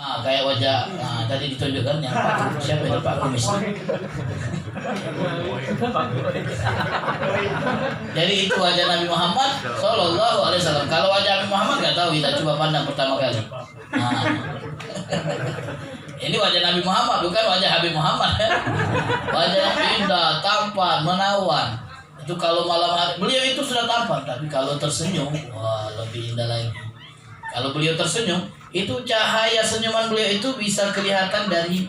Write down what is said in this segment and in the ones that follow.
Kayak wajah tadi ditunjukkan yang Pak, siapa itu Pak Kumis. Jadi itu wajah Nabi Muhammad Sallallahu Alaihi Wasallam. Kalau wajah Nabi Muhammad nggak tahu, kita coba pandang pertama kali. Ini wajah Nabi Muhammad, bukan wajah Habib Muhammad. Wajah yang indah, tampan, menawan. Itu kalau malam hari, beliau itu sudah tampan, tapi kalau tersenyum, wah lebih indah lagi. Kalau beliau tersenyum, itu cahaya senyuman beliau itu bisa kelihatan dari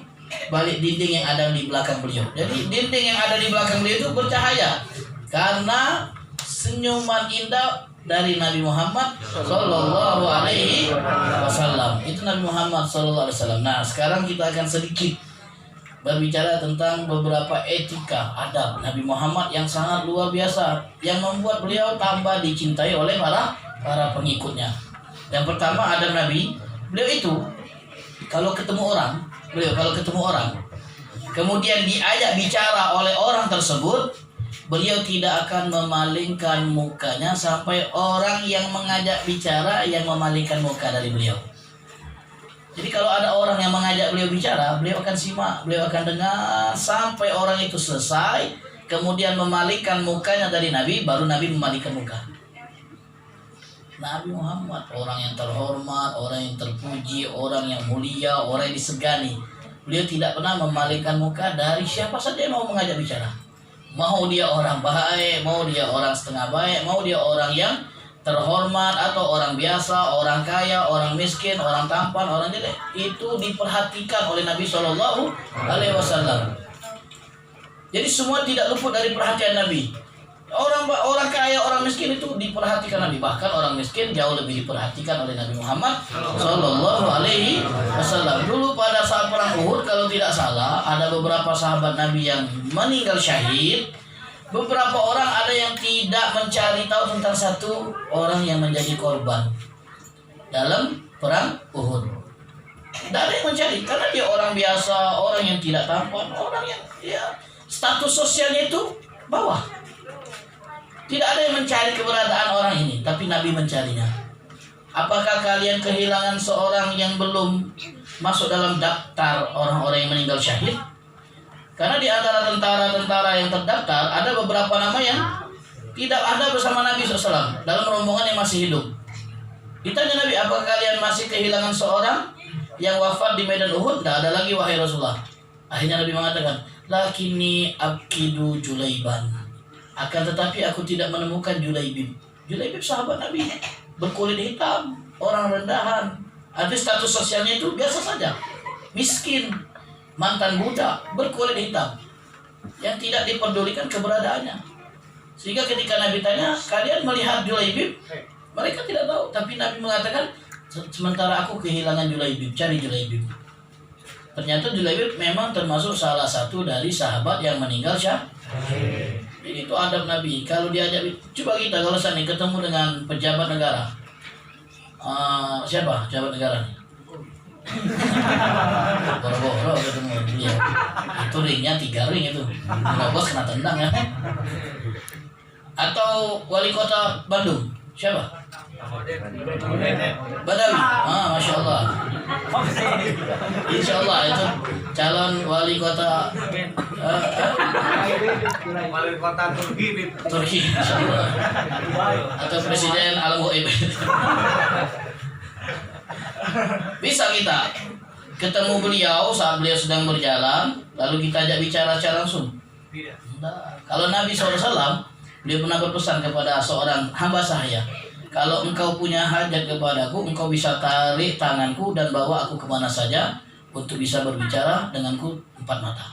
balik dinding yang ada di belakang beliau. Jadi dinding yang ada di belakang beliau itu bercahaya karena senyuman indah dari Nabi Muhammad Sallallahu Alaihi Wasallam. Itu Nabi Muhammad Sallallahu Alaihi Wasallam. Nah, sekarang kita akan sedikit berbicara tentang beberapa etika adab Nabi Muhammad yang sangat luar biasa, yang membuat beliau tambah dicintai oleh para pengikutnya. Yang pertama, adab Nabi, beliau itu kalau ketemu orang, kemudian diajak bicara oleh orang tersebut, beliau tidak akan memalingkan mukanya sampai orang yang mengajak bicara yang memalingkan muka dari beliau. Jadi kalau ada orang yang mengajak beliau bicara, beliau akan simak, beliau akan dengar sampai orang itu selesai, kemudian memalingkan mukanya dari Nabi, baru Nabi memalingkan muka. Nabi Muhammad orang yang terhormat, orang yang terpuji, orang yang mulia, orang yang disegani. Beliau tidak pernah memalingkan muka dari siapa saja yang mau mengajak bicara. Mau dia orang baik, mau dia orang setengah baik, mau dia orang yang terhormat atau orang biasa, orang kaya, orang miskin, orang tampan, orang jelek, itu diperhatikan oleh Nabi Shallallahu Alaihi Wasallam. Jadi semua tidak luput dari perhatian Nabi. Orang kaya, orang miskin itu diperhatikan Nabi. Bahkan orang miskin jauh lebih diperhatikan oleh Nabi Muhammad Sallallahu Alaihi Wasallam. Dulu pada saat perang Uhud, kalau tidak salah, ada beberapa sahabat Nabi yang meninggal syahid. Beberapa orang ada yang tidak mencari tahu tentang satu orang yang menjadi korban dalam perang Uhud. Tidak ada yang mencari karena dia orang biasa, orang yang tidak tampan, orang yang status sosialnya itu bawah. Tidak ada yang mencari keberadaan orang ini, tapi Nabi mencarinya. Apakah kalian kehilangan seorang yang belum masuk dalam daftar orang-orang yang meninggal syahid? Karena di antara tentara-tentara yang terdaftar ada beberapa nama yang tidak ada bersama Nabi SAW dalam rombongan yang masih hidup. Ditanya Nabi, apakah kalian masih kehilangan seorang yang wafat di medan Uhud? Tidak ada lagi wahai Rasulullah. Akhirnya Nabi mengatakan, lakini abkidu Julaiban. Akan tetapi aku tidak menemukan Julaibib. Julaibib sahabat Nabi, berkulit hitam, orang rendahan. Ada status sosialnya itu biasa saja, miskin, mantan budak, berkulit hitam, yang tidak diperdulikan keberadaannya. Sehingga ketika Nabi tanya, kalian melihat Julaibib? Mereka tidak tahu. Tapi Nabi mengatakan, sementara aku kehilangan Julaibib, cari Julaibib. Ternyata Julaibib memang termasuk salah satu dari sahabat yang meninggal syahid. Ini itu adab Nabi. Kalau diajak, coba kita kalau seandainya ketemu dengan pejabat negara, siapa pejabat negara? Boro-boro ketemu dia. Itu ringnya 3 ring itu. Kalau bos kena tendang ya. Atau wali kota Bandung, siapa? Badawi. Masya Allah. Insya Allah itu calon wali kota Turki, insya Allah. Atau presiden alam goib. Bisa kita ketemu beliau saat beliau sedang berjalan, lalu kita ajak bicara secara langsung. Nah, kalau Nabi SAW, beliau pernah berpesan kepada seorang hamba sahaya, kalau engkau punya hajat kepadaku, engkau bisa tarik tanganku dan bawa aku kemana saja untuk bisa berbicara denganku 4 mata.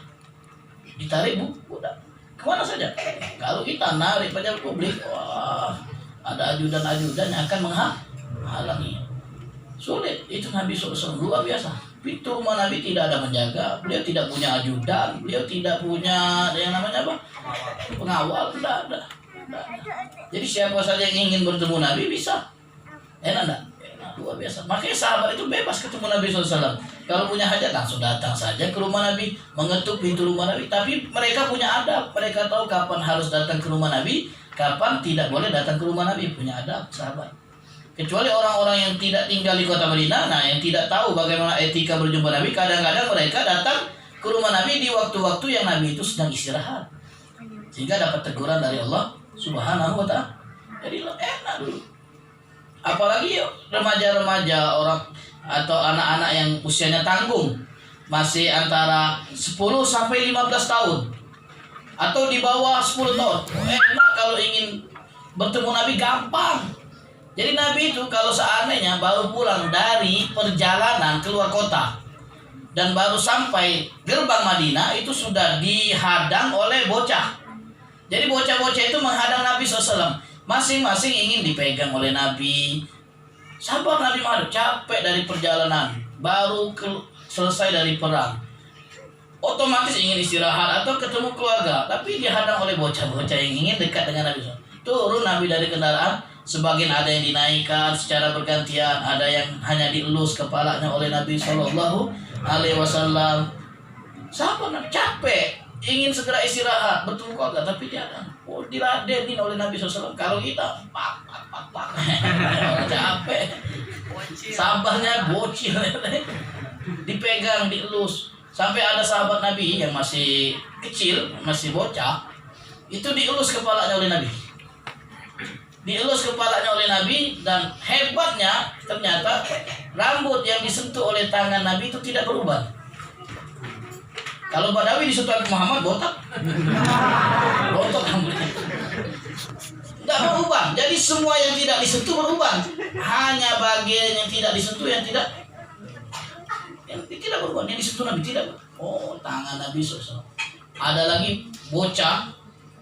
Ditarik udah kemana saja. Kalau kita narik pejabat publik, wah, ada ajudan-ajudan yang akan menghalangi. Sulit. Itu Nabi SAW luar biasa. Pintu rumah Nabi tidak ada menjaga, beliau tidak punya ajudan, beliau tidak punya yang namanya apa? Pengawal, tidak ada. Jadi siapa saja yang ingin bertemu Nabi bisa. Enak enggak? Luar biasa. Makanya sahabat itu bebas ketemu Nabi SAW. Kalau punya hajat langsung datang saja ke rumah Nabi, mengetuk pintu rumah Nabi. Tapi mereka punya adab. Mereka tahu kapan harus datang ke rumah Nabi, kapan tidak boleh datang ke rumah Nabi. Punya adab sahabat. Kecuali orang-orang yang tidak tinggal di kota Madinah, nah yang tidak tahu bagaimana etika berjumpa Nabi, kadang-kadang mereka datang ke rumah Nabi di waktu-waktu yang Nabi itu sedang istirahat, sehingga dapat teguran dari Allah Subhanahu wa Ta'ala. Jadi enak dulu. Apalagi remaja-remaja orang atau anak-anak yang usianya tanggung, masih antara 10 sampai 15 tahun atau di bawah 10 tahun. Enak kalau ingin bertemu Nabi, gampang. Jadi Nabi itu kalau seandainya baru pulang dari perjalanan keluar kota dan baru sampai gerbang Madinah, itu sudah dihadang oleh bocah. Jadi bocah-bocah itu menghadang Nabi SAW. Masing-masing ingin dipegang oleh Nabi. Sabar Nabi Muhammad, capek dari perjalanan, baru selesai dari perang, otomatis ingin istirahat atau ketemu keluarga, tapi dihadang oleh bocah-bocah yang ingin dekat dengan Nabi SAW. Turun Nabi dari kendaraan, sebagian ada yang dinaikkan secara bergantian, ada yang hanya dielus kepalanya oleh Nabi Shallallahu Alaihi Wasallam. Sabar Nabi, capek, ingin segera istirahat, bertemu keluarga, tapi dihadang. Diladenin oleh Nabi SAW. Kalau kita pak capek, sabarnya bocil, dipegang, dielus. Sampai ada sahabat Nabi yang masih kecil, masih bocah, itu dielus kepalanya oleh Nabi. Dielus kepalanya oleh Nabi, dan hebatnya ternyata rambut yang disentuh oleh tangan Nabi itu tidak berubah. Kalau Badawi disentuh oleh Muhammad, botak rambutnya. Tidak berubah. Jadi semua yang tidak disentuh berubah. Hanya bagian yang tidak disentuh yang tidak berubah. Yang disentuh Nabi tidak. Oh, tangan Nabi SAW. Ada lagi bocah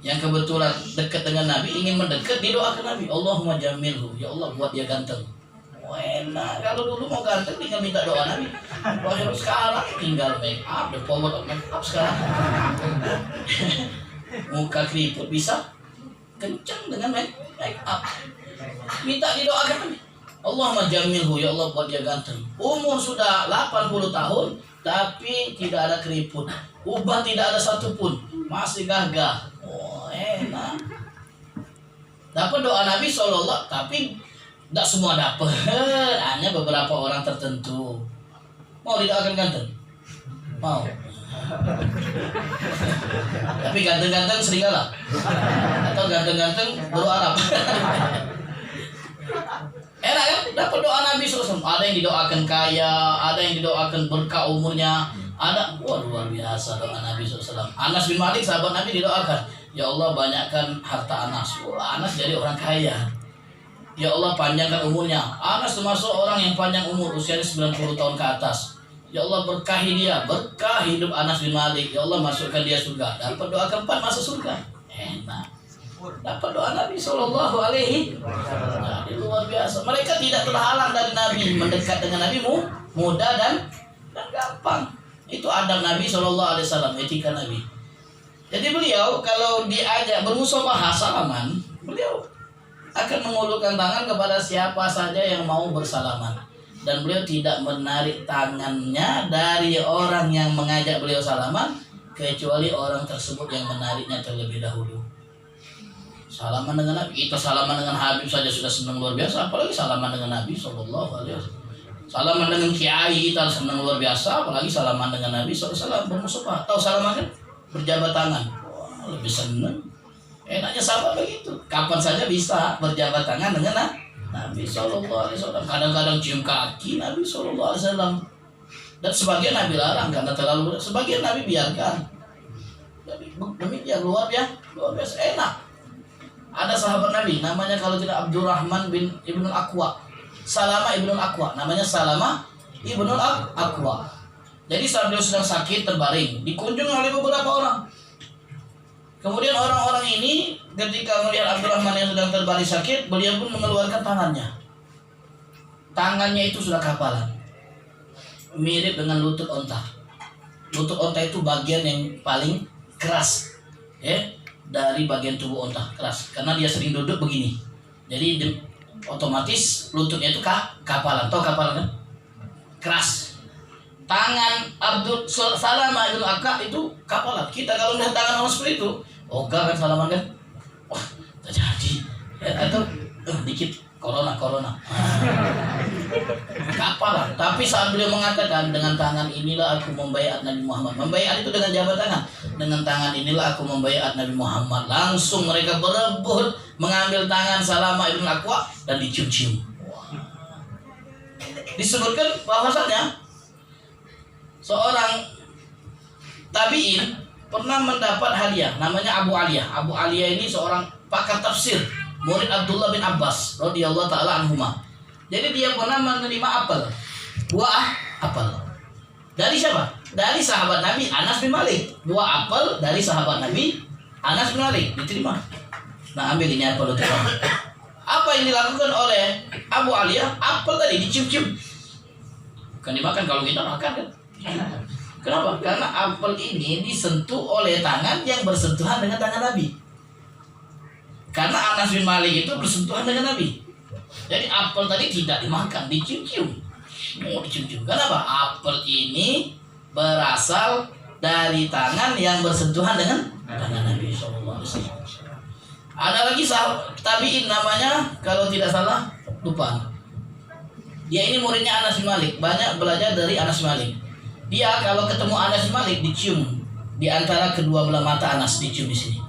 yang kebetulan dekat dengan Nabi, ingin mendekat, didoakan Nabi, Allahumma jamilhu, ya Allah buat dia ganteng. Oh, enak. Kalau dulu mau ganteng tinggal minta doa Nabi. Kalau sekarang tinggal make up, the power of make up sekarang. Muka keriput bisa kencang dengan make up. Minta didoakan Nabi, Allahumma jamilhu, ya Allah buat dia ganteng. Umur sudah 80 tahun tapi tidak ada keriput, ubah tidak ada satupun, masih gagah. Oh, enak. Dapat doa Nabi SAW, tapi tidak semua dapat. Hanya beberapa orang tertentu. Mau didoakan ganteng? Mau. Tapi ganteng-ganteng serigala atau ganteng-ganteng burung Arab. Enak kan? Dapat doa Nabi SAW. Ada yang didoakan kaya, ada yang didoakan berkah umurnya, ada. Wah, luar biasa doa Nabi SAW. Anas bin Malik sahabat Nabi didoakan, ya Allah banyakkan harta Anas. Wah, Anas jadi orang kaya. Ya Allah panjangkan umurnya. Anas termasuk orang yang panjang umur, usianya 90 tahun ke atas. Ya Allah berkahi dia, berkah hidup Anas bin Malik. Ya Allah masukkan dia surga. Dapat doa keempat masuk surga. Enak. Dapat doa Nabi Sallallahu Alaihi Wasallam. Jadi luar biasa. Mereka tidak terhalang dari Nabi, mendekat dengan Nabi mudah dan gampang. Itu adab Nabi Sallallahu Alaihi Wasallam, etika Nabi. Jadi beliau kalau diajak bermusyawarah salaman, beliau akan mengulurkan tangan kepada siapa saja yang mau bersalaman, dan beliau tidak menarik tangannya dari orang yang mengajak beliau salaman kecuali orang tersebut yang menariknya terlebih dahulu. Salaman dengan Nabi, kita salaman dengan Habib saja sudah senang luar biasa, apalagi salaman dengan Nabi SAW. Salaman dengan kiai kita senang luar biasa, apalagi salaman dengan Nabi SAW. Bermusuhah, tahu salaman kan? Berjabat tangan. Wah, lebih senang. Enaknya sahabat begitu. Kapan saja bisa berjabat tangan dengan Nabi SAW. Kadang-kadang cium kaki Nabi SAW. Dan sebagian Nabi larang karena terlalu berat. Sebagian Nabi biarkan. Demikian luar biasa enak. Ada sahabat Nabi namanya kalau tidak Abdurrahman bin Ibnul Aqwa, Salama Ibnul Aqwa, namanya Salama Ibnul Aqwa. Jadi saat beliau sedang sakit terbaring, dikunjungi oleh beberapa orang. Kemudian orang-orang ini ketika melihat Abdurrahman yang sedang terbaring sakit, beliau pun mengeluarkan tangannya. Tangannya itu sudah kapalan, mirip dengan lutut onta. Lutut onta itu bagian yang paling keras, dari bagian tubuh onta, keras. Karena dia sering duduk begini, jadi otomatis lututnya itu kapalan. Tahu kapalan kan? Keras. Tangan Abdul Salama Ibn Aqwa itu kapalan. Kita kalau melihat tangan orang seperti itu, ogah kan salaman kan? Wah, terjadi. Atau dikit corona. Kapalah. Tapi saat beliau mengatakan dengan tangan inilah aku membaiat Nabi Muhammad. Membaiat itu dengan jabat tangan. Dengan tangan inilah aku membaiat Nabi Muhammad. Langsung mereka berebut mengambil tangan Salamah ibn Aqwa dan dicium-cium. Disebutkan bahwasanya seorang tabi'in pernah mendapat hadiah namanya Abu Aliyah. Abu Aliyah ini seorang pakar tafsir, murid Abdullah bin Abbas radhiyallahu taala anhuma. Jadi dia pernah menerima apel, buah apel. Dari siapa? Dari sahabat Nabi Anas bin Malik. Buah apel dari sahabat Nabi Anas bin Malik diterima. Nah, ambil ini apel untuk kamu. Apa yang dilakukan oleh Abu Aliyah? Apel tadi dicium-cium. Bukan dimakan, kalau kita makan kan. Kenapa? Karena apel ini disentuh oleh tangan yang bersentuhan dengan tangan Nabi. Karena Anas bin Malik itu bersentuhan dengan Nabi. Jadi apel tadi tidak dimakan, dicium-cium. Mau dicium-cium. Kenapa? Apel ini berasal dari tangan yang bersentuhan dengan tangan Nabi SAW. Ada lagi tabi'in namanya, kalau tidak salah, lupa. Dia ini muridnya Anas bin Malik. Banyak belajar dari Anas bin Malik. Dia kalau ketemu Anas bin Malik dicium di antara kedua belah mata Anas, dicium di sini.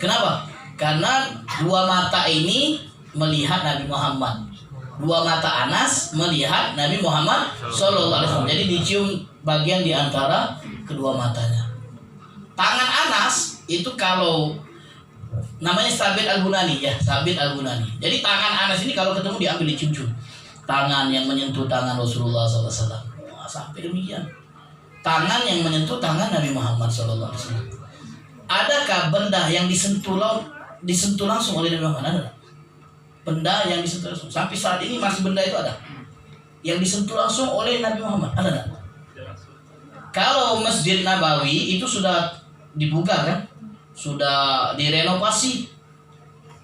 Kenapa? Karena dua mata ini melihat Nabi Muhammad. Dua mata Anas melihat Nabi Muhammad SAW. Jadi dicium bagian di antara kedua matanya. Tangan Anas itu kalau namanya Sabit Al-Bunani ya, Sabit Al-Bunani. Jadi tangan Anas ini kalau ketemu diambil dicium-cium. Tangan yang menyentuh tangan Rasulullah SAW. Wah, sampai demikian. Tangan yang menyentuh tangan Nabi Muhammad SAW. Adakah benda yang disentuh langsung oleh Nabi Muhammad? Ada? Benda yang disentuh langsung. Sampai saat ini masih benda itu ada. Yang disentuh langsung oleh Nabi Muhammad. Ada tak? Kalau Masjid Nabawi itu sudah dibuka kan? Sudah direnovasi.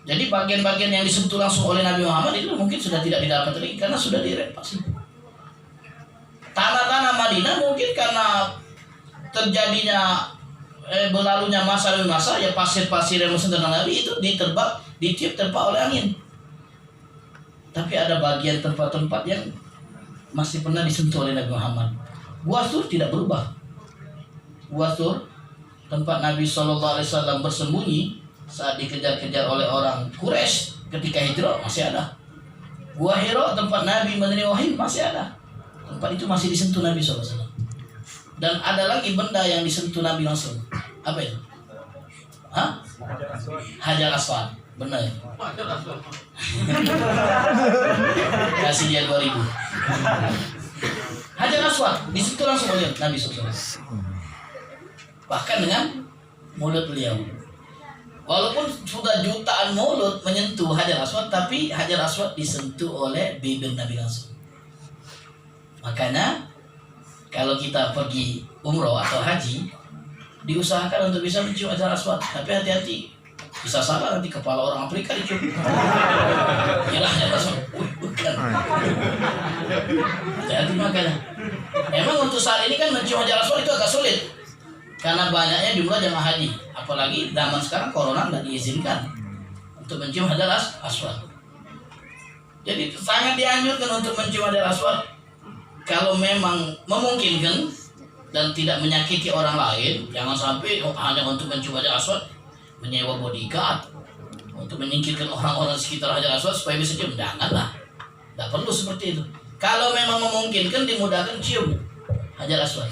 Jadi bagian-bagian yang disentuh langsung oleh Nabi Muhammad itu mungkin sudah tidak didapat lagi karena sudah direnovasi. Tanah-tanah Madinah mungkin karena terjadinya berlalunya masa demi masa, ya pasir-pasir yang mensentuh Nabi itu ditiup terpa oleh angin. Tapi ada bagian tempat-tempat yang masih pernah disentuh oleh Nabi Muhammad. Gua Sur tidak berubah. Gua Sur, tempat Nabi SAW bersembunyi saat dikejar-kejar oleh orang Quraisy ketika hijrah, masih ada. Gua Hira, tempat Nabi menerima wahyu, masih ada. Tempat itu masih disentuh Nabi SAW. Dan ada lagi benda yang disentuh Nabi langsung. Apa itu? Hah? Hajar Aswad. Benar ya? Kasih dia 2000. Hajar Aswad disentuh langsung oleh Nabi SAW. Bahkan dengan mulut beliau. Walaupun sudah jutaan mulut menyentuh Hajar Aswad, tapi Hajar Aswad disentuh oleh bibir Nabi langsung. Makanya kalau kita pergi umroh atau haji, diusahakan untuk bisa mencium Hajar Aswad. Tapi hati-hati, bisa salah nanti kepala orang Afrika dicium. Yalah Hajar Aswad, bukan. Hati-hati makanya. Emang untuk saat ini kan mencium Hajar Aswad itu agak sulit. Karena banyaknya jumlah jamaah haji. Apalagi zaman sekarang corona nggak diizinkan untuk mencium Hajar Aswad. Jadi sangat dianjurkan untuk mencium Hajar Aswad kalau memang memungkinkan dan tidak menyakiti orang lain. Jangan sampai hanya untuk mencium Hajar Aswad menyewa bodyguard untuk menyingkirkan orang-orang sekitar Hajar Aswad supaya bisa cium. Janganlah, tidak perlu seperti itu. Kalau memang memungkinkan, dimudahkan cium Hajar Aswad.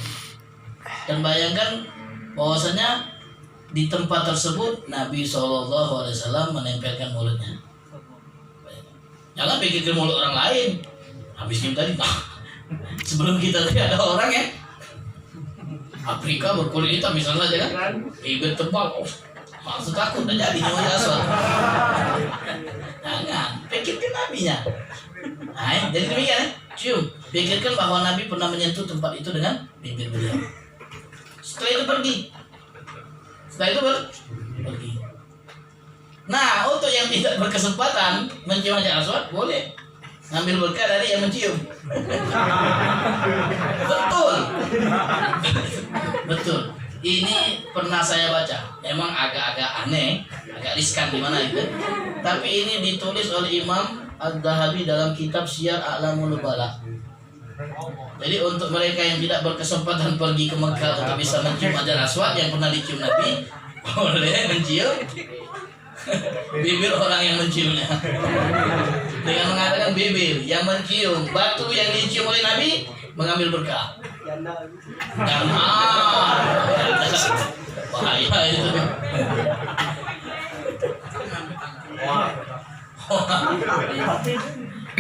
Dan bayangkan bahwasanya di tempat tersebut Nabi SAW menempelkan mulutnya. Jangan pikirkan mulut orang lain. Habis cium tadi, sebelum kita tadi ada orang ya Afrika berkulit hitam misalnya aja kan, bibir tebal, maksud takut udah jadi nyawa Aswad. Jangan pikirkan nabinya. Nah, jadi demikian ya. Cium, pikirkan bahwa Nabi pernah menyentuh tempat itu dengan bibir beliau. Setelah itu pergi. Pergi. Nah, untuk yang tidak berkesempatan mencium Hajar Aswad, boleh ngambil berkah dari yang mencium. Betul. Ini pernah saya baca. Emang agak-agak aneh, agak riskan gimana itu. Tapi ini ditulis oleh Imam Ad-Dhahabi dalam kitab Syiar A'lamul Nubala. Jadi untuk mereka yang tidak berkesempatan pergi ke Mekah untuk bisa mencium Hajar Aswad yang pernah dicium Nabi, boleh mencium bibir orang yang menciumnya dengan mengatakan bibir yang mencium batu yang dicium oleh Nabi mengambil berkah. Jangan, bahaya itu.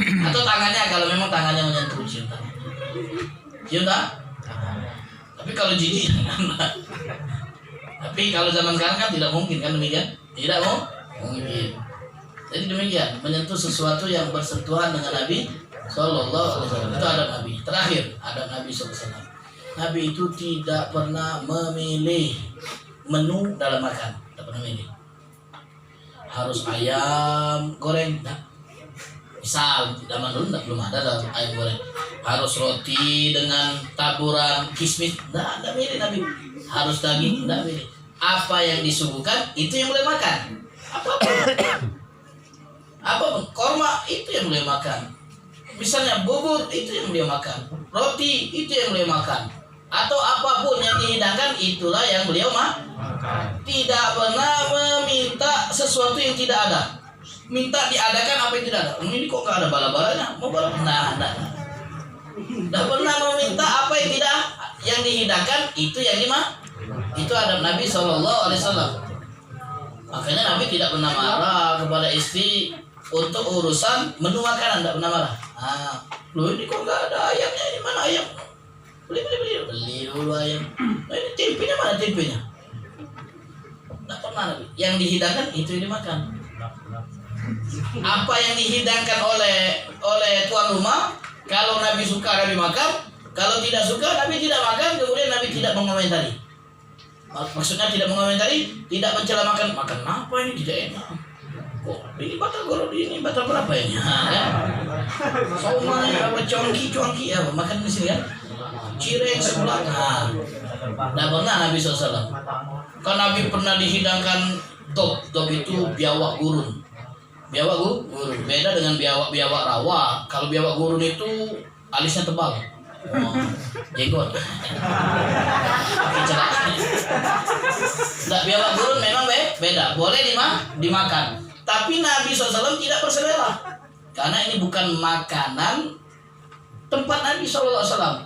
Atau tangannya, kalau memang tangannya menyentuh, cium tangan. Cium tak? Tapi kalau jijik tapi kalau zaman sekarang kan tidak mungkin kan demikian? Tidak mungkin. Jadi demikian, menyentuh sesuatu yang bersentuhan dengan Nabi Sallallahu Alaihi Wasallam. Itu adab Nabi. Terakhir, adab Nabi Sallallahu Alaihi Wasallam. Nabi itu tidak pernah memilih menu dalam makan. Tidak pernah memilih. Harus ayam goreng, tak? Misal zaman dulu belum ada ayam goreng. Harus roti dengan taburan kismis, tidak milih Nabi. Harus daging, tidak milih. Apa yang disuguhkan itu yang boleh makan. Apapun, korma itu yang boleh makan. Misalnya bubur itu yang boleh makan. Roti itu yang boleh makan. Atau apapun yang dihidangkan itulah yang beliau makan. Tidak pernah meminta sesuatu yang tidak ada. Minta diadakan apa yang tidak ada. Ini kok nggak ada bala-balanya? Mau bala? Nah. Tidak pernah meminta apa yang tidak, yang dihidangkan itu yang itu adab Nabi Sallallahu Alaihi Wasallam. Makanya Nabi tidak pernah marah kepada istri untuk urusan menu makanan, tidak pernah marah. Loh ini kok nggak ada ayamnya? Ini mana ayam? Beli dulu ayam. Nah, ini tempenya mana tempenya? Tidak pernah Nabi. Yang dihidangkan itu yang dimakan. Apa yang dihidangkan oleh tuan rumah, kalau Nabi suka Nabi makan, kalau tidak suka Nabi tidak makan, kemudian Nabi tidak mengomentari. Maksudnya tidak mengomentari, tidak mencela makan apa ini tidak enak. Oh, ini batagor ini bata berapa ini? Somai apa congki ya, makan di sini kan? Cireng sebelah. Nah, pernah Nabi SAW. Kan Nabi pernah dihidangkan dog itu biawak gurun. Biawak gurun beda dengan biawak rawa. Kalau biawak gurun itu alisnya tebal. Jenggot. Nggak, biawak gurun memang beda. Boleh dimakan. Tapi Nabi SAW tidak berselera. Karena ini bukan makanan tempat Nabi SAW.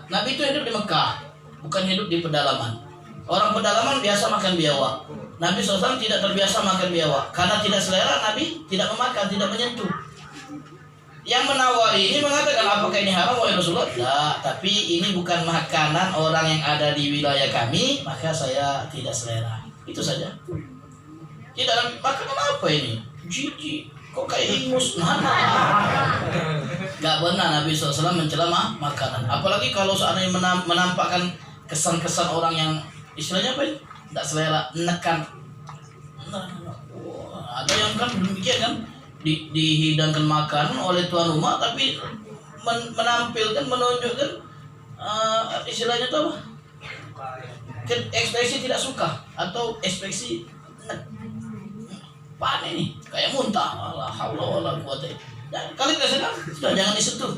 Nabi itu hidup di Mekah, bukan hidup di pedalaman. Orang pedalaman biasa makan biawak. Nabi SAW tidak terbiasa makan biawak. Karena tidak selera, Nabi tidak memakan, tidak menyentuh. Yang menawari ini mengatakan apakah ini haram wahai Rasulullah? Tidak, tapi ini bukan makanan orang yang ada di wilayah kami, maka saya tidak selera. Itu saja. Tidak, makanan apa ini? Jijik, kok kayak ingus? Gak benar Nabi SAW mencela makanan. Apalagi kalau seandainya menampakkan kesan-kesan orang yang istilahnya apa ini? Tidak selera, menekan. Ada yang kan demikian kan? Dihidangkan makanan oleh tuan rumah tapi menampilkan, menunjukkan istilahnya itu apa? Ekspresi tidak suka atau ekspresi panik nih, kayak muntah. La haula wala quwata. Kali tidak sedang, sudah jangan disentuh.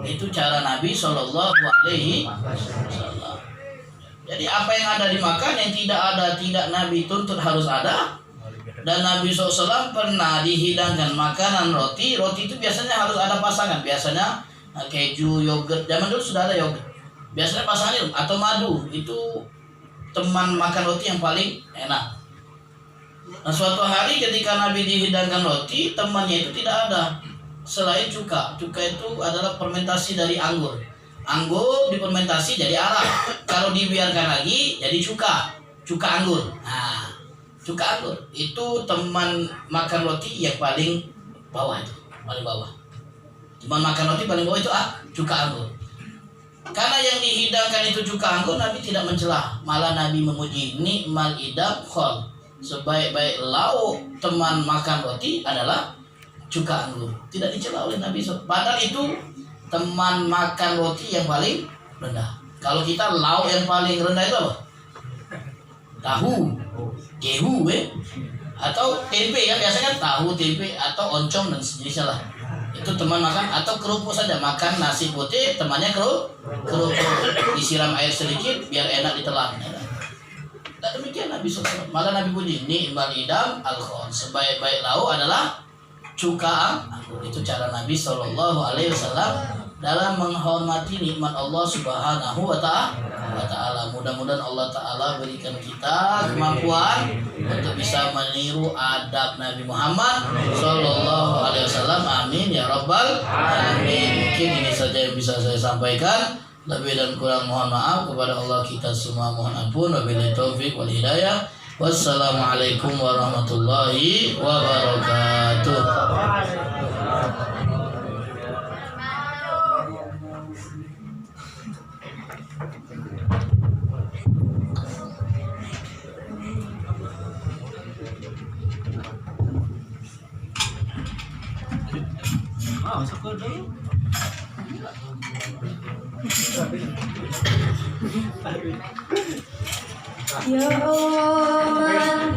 Itu cara Nabi Sallallahu Alaihi Wasallam. Jadi apa yang ada dimakan, yang tidak ada tidak Nabi tuntut harus ada. Dan Nabi SAW pernah dihidangkan makanan roti. Roti itu biasanya harus ada pasangan. Biasanya keju, yogurt. Zaman dulu sudah ada yogurt. Biasanya pasangannya atau madu. Itu teman makan roti yang paling enak. Nah, suatu hari ketika Nabi dihidangkan roti, temannya itu tidak ada selain cuka. Cuka itu adalah fermentasi dari anggur. Anggur difermentasi jadi arak. Kalau dibiarkan lagi jadi cuka anggur. Nah, cuka anggur itu teman makan roti yang paling bawah itu, paling bawah. Teman makan roti paling bawah itu cuka anggur. Karena yang dihidangkan itu cuka anggur, Nabi tidak mencela, malah Nabi memuji nikmal idam khol. Sebaik-baik lauk teman makan roti adalah cuka anggur. Tidak dicela oleh Nabi. Padahal itu teman makan roti yang paling rendah. Kalau kita lauk yang paling rendah itu apa? Tahu, gehu, Atau tempe ya, biasanya tahu, tempe atau oncom dan sejenisnya lah. Itu teman makan, atau kerupuk saja, makan nasi putih temannya kerupuk disiram air sedikit biar enak ditelan. Tak demikian Nabi SAW. Maka Nabi puji ni'mal idam al-khon, sebaik-baik lauk adalah cuka anggur. Itu cara Nabi SAW dalam menghormati nikmat Allah Subhanahu wa ta'ala. Mudah-mudahan Allah Ta'ala berikan kita kemampuan untuk bisa meniru adab Nabi Muhammad SAW. Amin ya rabbal alamin. Mungkin ini saja yang bisa saya sampaikan. Lebih dan kurang mohon maaf kepada Allah kita semua, mohon ampun. Wabillahi taufik wal hidayah. Wassalamualaikum warahmatullahi wabarakatuh. Ya Allah,